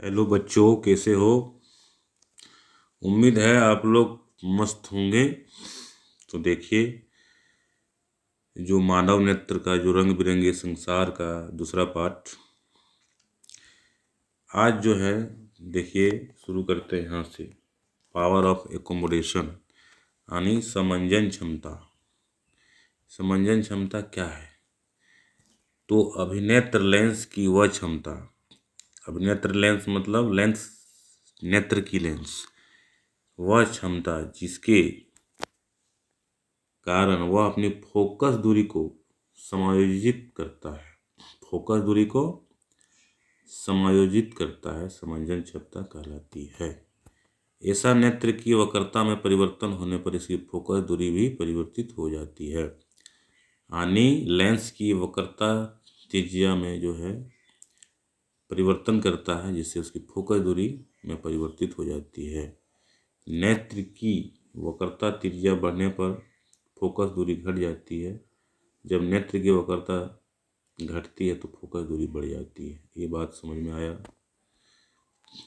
Hello बच्चों, कैसे हो? उम्मीद है आप लोग मस्त होंगे। तो देखिए, जो मानव नेत्र का जो रंग बिरंगे संसार का दूसरा पार्ट आज जो है, देखिए शुरू करते हैं यहाँ से। पावर ऑफ एकोमोडेशन यानी समंजन क्षमता। समंजन क्षमता क्या है? तो अभिनेत्र लेंस की वह क्षमता, अभिनेत्र लेंस मतलब लेंस, नेत्र की लेंस, वह क्षमता जिसके कारण वह अपनी फोकस दूरी को समायोजित करता है। फोकस दूरी को समायोजित करता है, समंजन क्षमता कहलाती है। ऐसा नेत्र की वक्रता में परिवर्तन होने पर इसकी फोकस दूरी भी परिवर्तित हो जाती है। यानी लेंस की वक्रता त्रिज्या में जो है परिवर्तन करता है, जिससे उसकी फोकस दूरी में परिवर्तित हो जाती है। नेत्र की वक्रता त्रिज्या बढ़ने पर फोकस दूरी घट जाती है। जब नेत्र की वक्रता घटती है तो फोकस दूरी बढ़ जाती है। ये बात समझ में आया?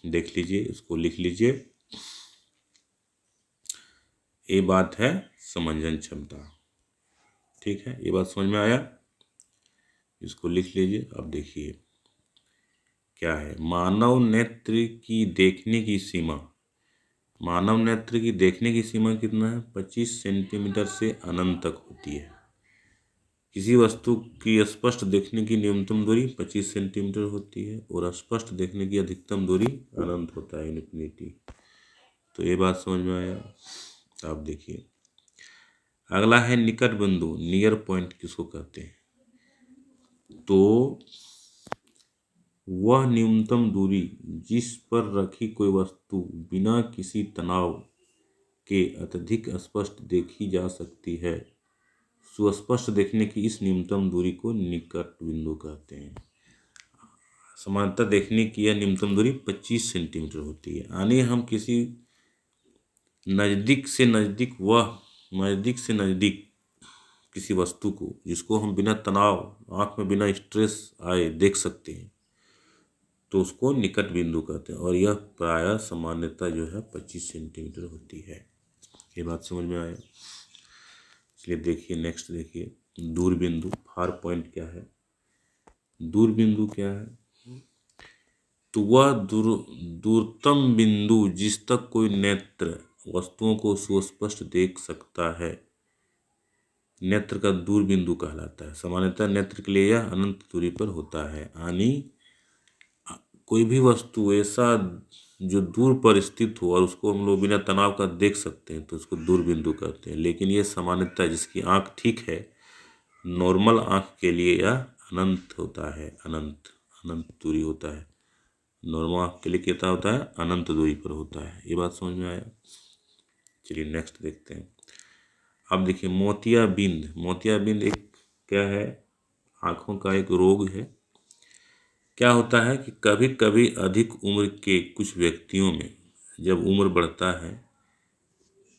देख लीजिए, इसको लिख लीजिए। ये बात है समंजन क्षमता। ठीक है, ये बात समझ में आया? इसको लिख लीजिए। अब देखिए क्या है। मानव नेत्र की देखने की सीमा, मानव नेत्र की देखने की सीमा कितना है? 25 सेंटीमीटर से अनंत तक होती है। किसी वस्तु की स्पष्ट देखने की न्यूनतम दूरी 25 सेंटीमीटर होती है और स्पष्ट देखने की अधिकतम दूरी अनंत होता है, इन्फिनिटी। तो ये बात समझ में आया? आप देखिए, अगला है निकट बिंदु, नियर पॉइंट किसको कहते हैं? तो वह न्यूनतम दूरी जिस पर रखी कोई वस्तु बिना किसी तनाव के अत्यधिक स्पष्ट देखी जा सकती है। सुस्पष्ट देखने की इस न्यूनतम दूरी को निकट बिंदु कहते हैं। समानता देखने की यह न्यूनतम दूरी 25 सेंटीमीटर होती है। यानी हम किसी नज़दीक से नज़दीक किसी वस्तु को, जिसको हम बिना तनाव, आँख में बिना स्ट्रेस आए देख सकते हैं, तो उसको निकट बिंदु कहते हैं। और यह प्रायः सामान्यता जो है 25 सेंटीमीटर होती है। ये बात समझ में आया? इसलिए देखिए, नेक्स्ट देखिए, दूर बिंदु, फार पॉइंट क्या है? दूर बिंदु क्या है? तो वह दूरतम बिंदु जिस तक कोई नेत्र वस्तुओं को सुस्पष्ट देख सकता है, नेत्र का दूर बिंदु कहलाता है। सामान्यतः नेत्र के लिए यह अनंत दूरी पर होता है। यानी कोई भी वस्तु ऐसा जो दूर पर स्थित हो और उसको हम लोग बिना तनाव का देख सकते हैं, तो उसको दूर बिंदु कहते हैं। लेकिन ये सामान्यतः जिसकी आँख ठीक है, नॉर्मल आँख के लिए यह अनंत होता है, अनंत दूरी होता है। नॉर्मल आँख के लिए कितना होता है? अनंत दूरी पर होता है। ये बात समझ में आया? चलिए नेक्स्ट देखते हैं। अब देखिए मोतियाबिंद। मोतियाबिंद एक क्या है? आँखों का एक रोग है। क्या होता है कि कभी कभी अधिक उम्र के कुछ व्यक्तियों में जब उम्र बढ़ता है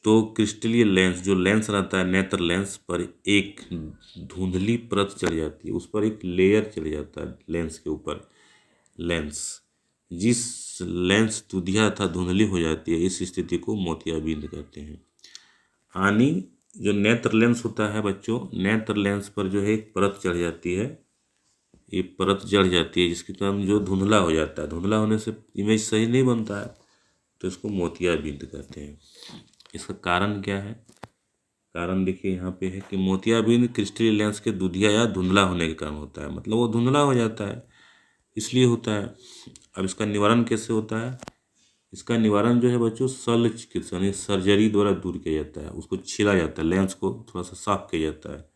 तो क्रिस्टलीय लेंस, जो लेंस रहता है नेत्र लेंस पर, एक धुंधली परत चढ़ जाती है। उस पर एक लेयर चढ़ जाता है लेंस के ऊपर। लेंस, जिस लेंस दुधिया था धुंधली हो जाती है, इस स्थिति को मोतियाबिंद कहते हैं। यानी जो नेत्र लेंस होता है बच्चों, नेत्र लेंस पर जो है एक परत चढ़ जाती है, ये परत जड़ जाती है, जिसके कारण जो धुंधला हो जाता है। धुंधला होने से इमेज सही नहीं बनता है, तो इसको मोतियाबिंद कहते हैं। इसका कारण क्या है? कारण देखिए यहाँ पे है कि मोतियाबिंद क्रिस्टलीय लेंस के दुधिया या धुंधला होने के कारण होता है। मतलब वो धुंधला हो जाता है, इसलिए होता है। अब इसका निवारण कैसे होता है? इसका निवारण जो है बच्चों, शल्य चिकित्सा यानी सर्जरी द्वारा दूर किया जाता है। उसको छीला जाता है, लेंस को थोड़ा सा साफ किया जाता है,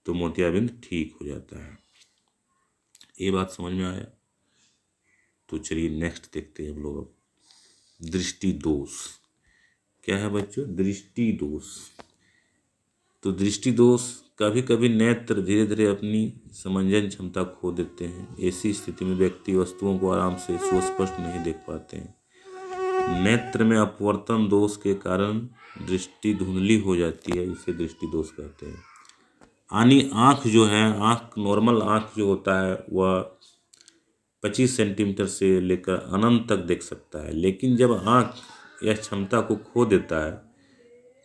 तो मोतियाबिंद ठीक हो जाता है। ये बात समझ में आया? तो चलिए नेक्स्ट देखते हैं हम लोग। अब दृष्टि दोष क्या है बच्चों? दृष्टि दोष। तो दृष्टि दोष, कभी कभी नेत्र धीरे धीरे अपनी समंजन क्षमता खो देते हैं। ऐसी स्थिति में व्यक्ति वस्तुओं को आराम से सुस्पष्ट नहीं देख पाते हैं। नेत्र में अपवर्तन दोष के कारण दृष्टि धुंधली हो जाती है, इसे दृष्टि दोष कहते हैं। यानी आँख जो है, आँख, नॉर्मल आँख जो होता है, वह 25 सेंटीमीटर से लेकर अनंत तक देख सकता है। लेकिन जब आँख यह क्षमता को खो देता है,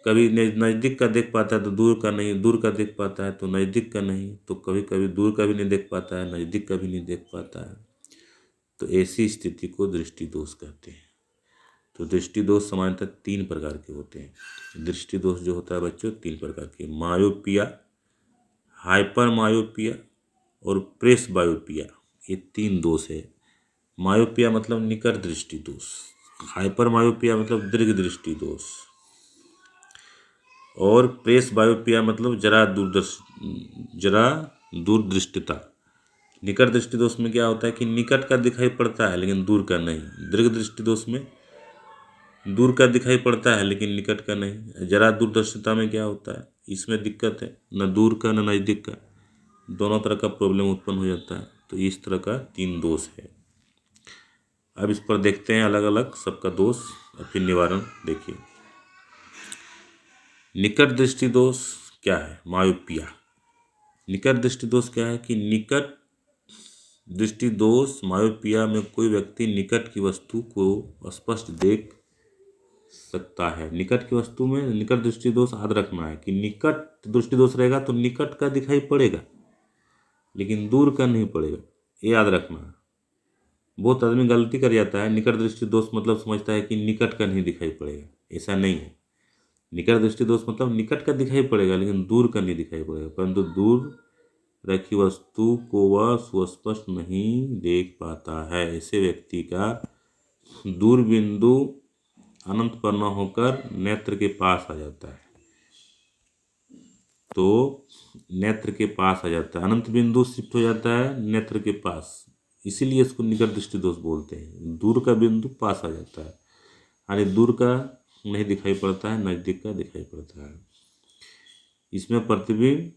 कभी नज़दीक का देख पाता है तो दूर का नहीं, दूर का देख पाता है तो नज़दीक का नहीं, तो कभी कभी दूर का भी नहीं देख पाता है, नज़दीक का भी नहीं देख पाता है, तो ऐसी स्थिति को दृष्टि दोष कहते हैं। तो दृष्टि दोष सामान्यतः 3 प्रकार के होते हैं। दृष्टि दोष जो होता है बच्चों 3 प्रकार के, मायोपिया, हाइपर मायोपिया और प्रेस बायोपिया, ये 3 दोष है। मायोपिया मतलब निकट दृष्टि दोष, हाइपर मायोपिया मतलब दीर्घ दृष्टि दोष, और प्रेस बायोपिया मतलब जरा दूरदृष्टिता। निकट दृष्टि दोष में क्या होता है कि निकट का दिखाई पड़ता है लेकिन दूर का नहीं। दीर्घ दृष्टि दोष में दूर का दिखाई पड़ता है लेकिन निकट का नहीं। जरा दूरदर्शिता में क्या होता है, इसमें दिक्कत है, न दूर का न नज़दीक का, दोनों तरह का प्रॉब्लम उत्पन्न हो जाता है। तो इस तरह का 3 दोष है। अब इस पर देखते हैं अलग अलग सबका दोष और फिर निवारण देखिए। निकट दृष्टि दोष क्या है, मायोपिया। निकट दृष्टि दोष क्या है कि निकट दृष्टि दोष मायोपिया में कोई व्यक्ति निकट की वस्तु को स्पष्ट देख सकता है। निकट की वस्तु में निकट दृष्टि दोष याद रखना है कि निकट दृष्टि दोष रहेगा तो निकट का दिखाई पड़ेगा लेकिन दूर का नहीं पड़ेगा, ये याद रखना है। बहुत आदमी गलती कर जाता है, निकट दृष्टि दोष मतलब समझता है कि निकट का नहीं दिखाई पड़ेगा, ऐसा नहीं है। निकट दृष्टि दोष मतलब निकट का दिखाई पड़ेगा लेकिन दूर का नहीं दिखाई पड़ेगा, परंतु दूर रखी वस्तु को वह सुस्पष्ट नहीं देख पाता है। ऐसे व्यक्ति का दूर बिंदु अनंत पर न होकर नेत्र के पास आ जाता है। तो नेत्र के पास आ जाता है, अनंत बिंदु शिफ्ट हो जाता है नेत्र के पास, इसीलिए इसको निकट दृष्टि दोष बोलते हैं। दूर का बिंदु पास आ जाता है, यानी दूर का नहीं दिखाई पड़ता है, नज़दीक का दिखाई पड़ता है। इसमें प्रतिबिंब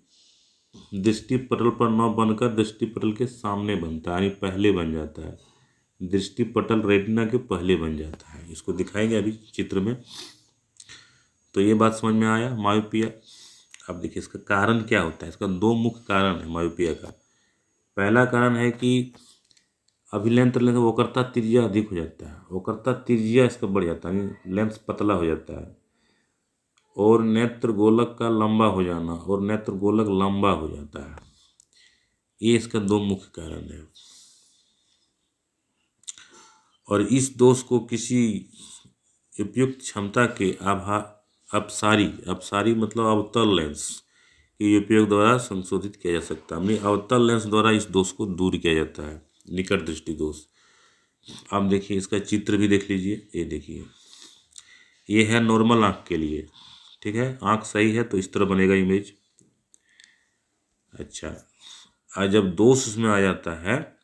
दृष्टि पटल पर न बनकर दृष्टि पटल के सामने बनता है, यानी पहले बन जाता है। दृष्टि पटल रेटिना के पहले बन जाता है। इसको दिखाएंगे अभी चित्र में। तो ये बात समझ में आया मायोपिया। अब देखिए इसका कारण क्या होता है। इसका 2 मुख्य कारण है मायोपिया का। पहला कारण है कि अभिलेंस लेंस वक्रता त्रिज्या अधिक हो जाता है, वक्रता त्रिज्या इसका बढ़ जाता है, लेंस पतला हो जाता है, और नेत्र गोलक का लंबा हो जाना और नेत्र गोलक लंबा हो जाता है। ये इसका 2 मुख्य कारण है। और इस दोष को किसी उपयुक्त क्षमता के अपसारी मतलब अवतल लेंस के उपयोग द्वारा संशोधित किया जा सकता है। यानी अवतल लेंस द्वारा इस दोष को दूर किया जाता है, निकट दृष्टि दोष। अब देखिए इसका चित्र भी देख लीजिए। ये देखिए, ये है नॉर्मल आँख के लिए, ठीक है। आँख सही है तो इस तरह बनेगा इमेज। अच्छा, आज जब दोष इसमें आ जाता है,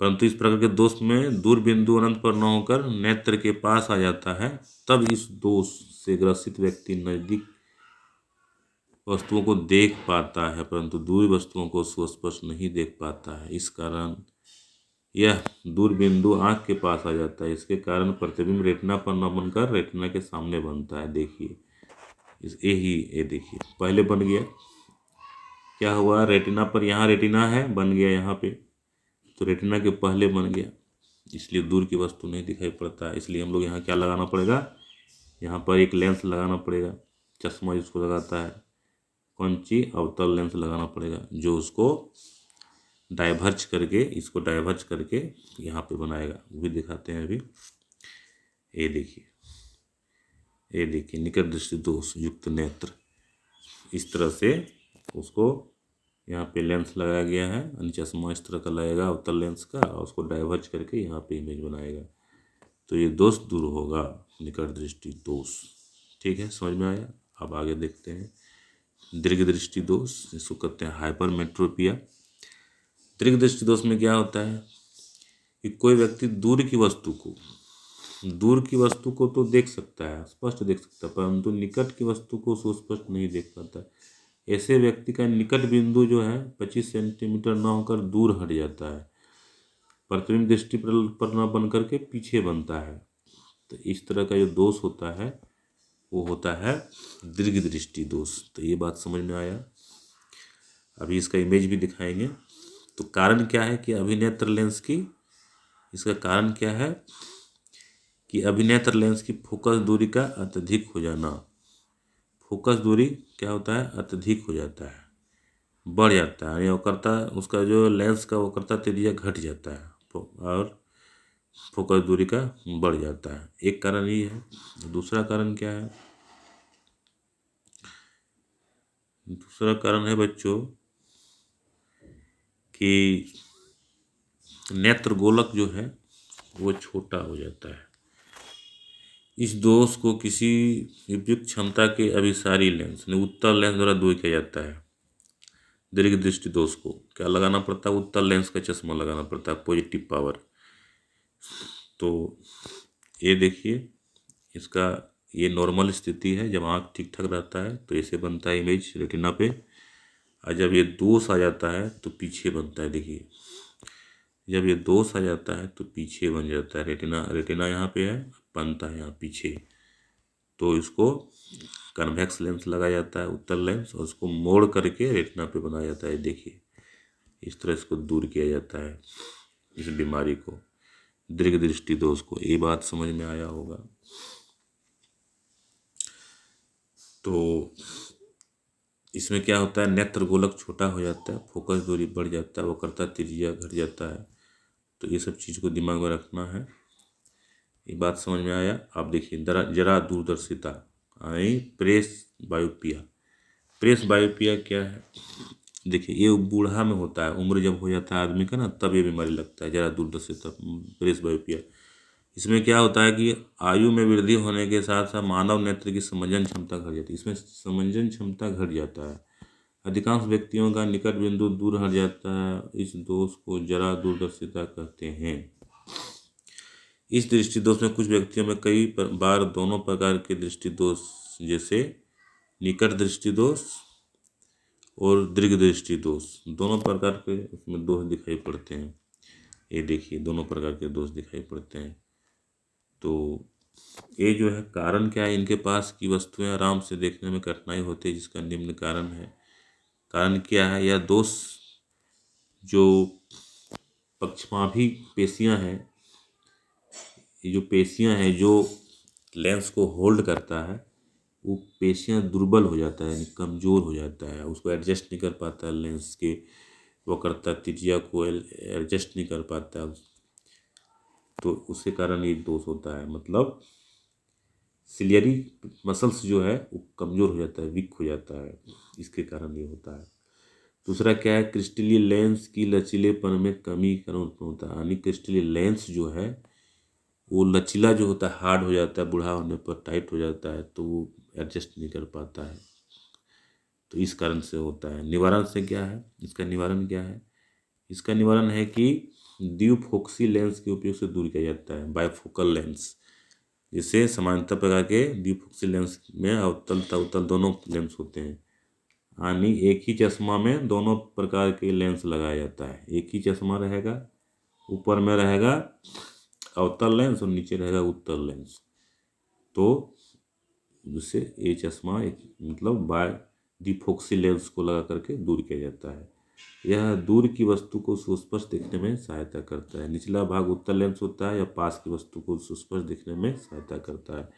परंतु इस प्रकार के दोष में दूर बिंदु अनंत पर न होकर नेत्र के पास आ जाता है, तब इस दोष से ग्रसित व्यक्ति नज़दीक वस्तुओं को देख पाता है परंतु दूर वस्तुओं को सुस्पष्ट नहीं देख पाता है। इस कारण यह दूर बिंदु आँख के पास आ जाता है। इसके कारण प्रतिबिंब रेटिना पर न बनकर रेटिना के सामने बनता है। देखिए ये देखिए पहले बन गया, क्या हुआ, रेटिना पर, यहाँ रेटिना है, बन गया यहाँ पे, तो रेटिना के पहले बन गया, इसलिए दूर की वस्तु नहीं दिखाई पड़ता है। इसलिए हम लोग यहाँ क्या लगाना पड़ेगा, यहाँ पर एक लेंस लगाना पड़ेगा। चश्मा जिसको लगाता है, कौन सी, अवतल लेंस लगाना पड़ेगा, जो उसको डाइवर्ज करके, इसको डाइवर्ज करके यहाँ पे बनाएगा। वो भी दिखाते हैं अभी। ये देखिए निकट दृष्टि दोष युक्त नेत्र, इस तरह से उसको यहाँ पे लेंस लगाया गया है। चश्मा इस तरह का लगेगा अवतल लेंस का, और उसको डाइवर्ज करके यहाँ पे इमेज बनाएगा, तो ये दोष दूर होगा, निकट दृष्टि दोष। ठीक है, समझ में आया। अब आगे देखते हैं दीर्घ दृष्टि दोष, इसको कहते हैं हाइपरमेट्रोपिया। दीर्घ दृष्टि दोष में क्या होता है कि कोई व्यक्ति दूर की वस्तु को तो देख सकता है, स्पष्ट देख सकता है, परंतु निकट की वस्तु को सुस्पष्ट नहीं देख पाता। ऐसे व्यक्ति का निकट बिंदु जो है 25 सेंटीमीटर न होकर दूर हट जाता है, प्रतिबिंब दृष्टि पर न बन करके पीछे बनता है। तो इस तरह का जो दोष होता है वो होता है दीर्घ दृष्टि दोष। तो ये बात समझ में आया। अभी इसका इमेज भी दिखाएंगे। तो कारण क्या है कि अभिनेत्र लेंस की, इसका कारण क्या है कि अभिनेत्र लेंस की फोकस दूरी का अत्यधिक हो जाना। फोकस दूरी क्या होता है, अत्यधिक हो जाता है, बढ़ जाता है, यानी वक्रता उसका जो लेंस का वक्रता त्रिज्या घट जाता है और फोकस दूरी का बढ़ जाता है। एक कारण ये है। दूसरा कारण क्या है, दूसरा कारण है बच्चों कि नेत्र गोलक जो है वो छोटा हो जाता है। इस दोष को किसी उपयुक्त क्षमता के अभिसारी लेंस उत्तल लेंस द्वारा दूर किया जाता है। दीर्घ दृष्टि दोष को क्या लगाना पड़ता है, उत्तल लेंस का चश्मा लगाना पड़ता है, पॉजिटिव पावर। तो ये देखिए, इसका ये नॉर्मल स्थिति है, जब आँख ठीक ठाक रहता है तो ऐसे बनता है इमेज रेटिना पे, और जब ये दोष आ जाता है तो पीछे बनता है। देखिए, जब ये दोष आ जाता है तो पीछे बन जाता है रेटिना। रेटिना यहाँ पे है, बनता है यहाँ पीछे। तो इसको कन्वेक्स लेंस लगाया जाता है, उत्तल लेंस, और उसको मोड़ करके रेटिना पे बनाया जाता है। देखिए, इस तरह इसको दूर किया जाता है, इस बीमारी को, दीर्घ दृष्टि दोष को। ये बात समझ में आया होगा। तो इसमें क्या होता है, नेत्र गोलक छोटा हो जाता है, फोकस दूरी बढ़ जाता है, वक्रता त्रिज्या घट जाता है। तो ये सब चीज़ को दिमाग में रखना है। ये बात समझ में आया। आप देखिए, जरा दूरदर्शिता यानी प्रेस बायोपिया। प्रेस बायोपिया क्या है, देखिए ये बूढ़ा में होता है, उम्र जब हो जाता है आदमी का ना, तब ये बीमारी लगता है, जरा दूरदर्शिता, प्रेस बायोपिया। इसमें क्या होता है कि आयु में वृद्धि होने के साथ साथ मानव नेत्र की समंजन क्षमता घट जाती है। इसमें समंजन क्षमता घट जाता है, अधिकांश व्यक्तियों का निकट बिंदु दूर हट जाता है। इस दोष को जरा दूरदर्शिता कहते हैं। इस दृष्टि दोष में कुछ व्यक्तियों में कई बार दोनों प्रकार के दृष्टि दोष, जैसे निकट दृष्टि दोष और दीर्घ दृष्टि दोष, दोनों प्रकार के उसमें दोष दिखाई पड़ते हैं। ये देखिए, दोनों प्रकार के दोष दिखाई पड़ते हैं। तो ये जो है कारण क्या है, इनके पास की वस्तुएं आराम से देखने में कठिनाई होती है, जिसका निम्न कारण है। कारण क्या है, यह दोष जो पक्षमाभी पेशियां हैं, ये जो पेशियां हैं जो लेंस को होल्ड करता है, वो पेशियां दुर्बल हो जाता है, यानी कमज़ोर हो जाता है, उसको एडजस्ट नहीं कर पाता है, लेंस के वक्रता त्रिज्या को एडजस्ट नहीं कर पाता, तो उसके कारण ये दोष होता है। मतलब सिलियरी मसल्स जो है वो कमज़ोर हो जाता है, वीक हो जाता है, इसके कारण ये होता है। दूसरा क्या है, क्रिस्टलीय लेंस की लचीलेपन में कमी कारण उत्पन्न होता है, यानी क्रिस्टलीय लेंस जो है वो लचीला जो होता है, हार्ड हो जाता है, बूढ़ा होने पर टाइट हो जाता है, तो वो एडजस्ट नहीं कर पाता है, तो इस कारण से होता है। निवारण से क्या है, इसका निवारण क्या है, इसका निवारण है कि द्विफोक्सी लेंस के उपयोग से दूर किया जाता है, बायफोकल लेंस। जिससे समानांतर प्रकार के द्विफोक्सी लेंस में अवतल तवतल दोनों लेंस होते हैं, यानी एक ही चश्मा में दोनों प्रकार के लेंस लगाया जाता है। एक ही चश्मा रहेगा, ऊपर में रहेगा अवतल लेंस और नीचे रहेगा उत्तल लेंस, तो जिससे ये चश्मा एक मतलब द्विफोक्सी लेंस को लगा करके दूर किया जाता है। यह दूर की वस्तु को सुस्पष्ट देखने में सहायता करता है। निचला भाग उत्तल लेंस होता है, या पास की वस्तु को सुस्पष्ट देखने में सहायता करता है।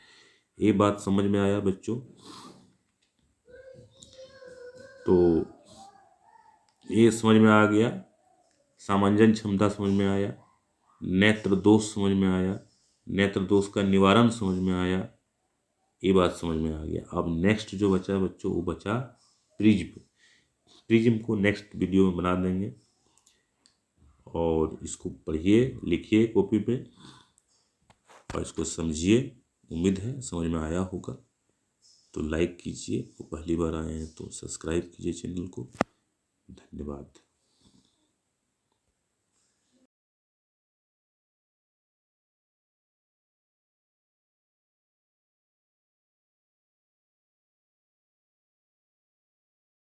ये बात समझ में आया बच्चों? तो ये समझ में आ गया, सामंजन क्षमता समझ में आया, नेत्र दोष समझ में आया, नेत्र दोष का निवारण समझ में आया, ये बात समझ में आ गया। अब नेक्स्ट जो बचा बच्चों, वो बचा प्रिज्म। प्रिज्म को नेक्स्ट वीडियो में बना देंगे, और इसको पढ़िए, लिखिए कॉपी पे, और इसको समझिए। उम्मीद है समझ में आया होगा। तो लाइक कीजिए, वो पहली बार आए हैं तो सब्सक्राइब कीजिए चैनल को। धन्यवाद।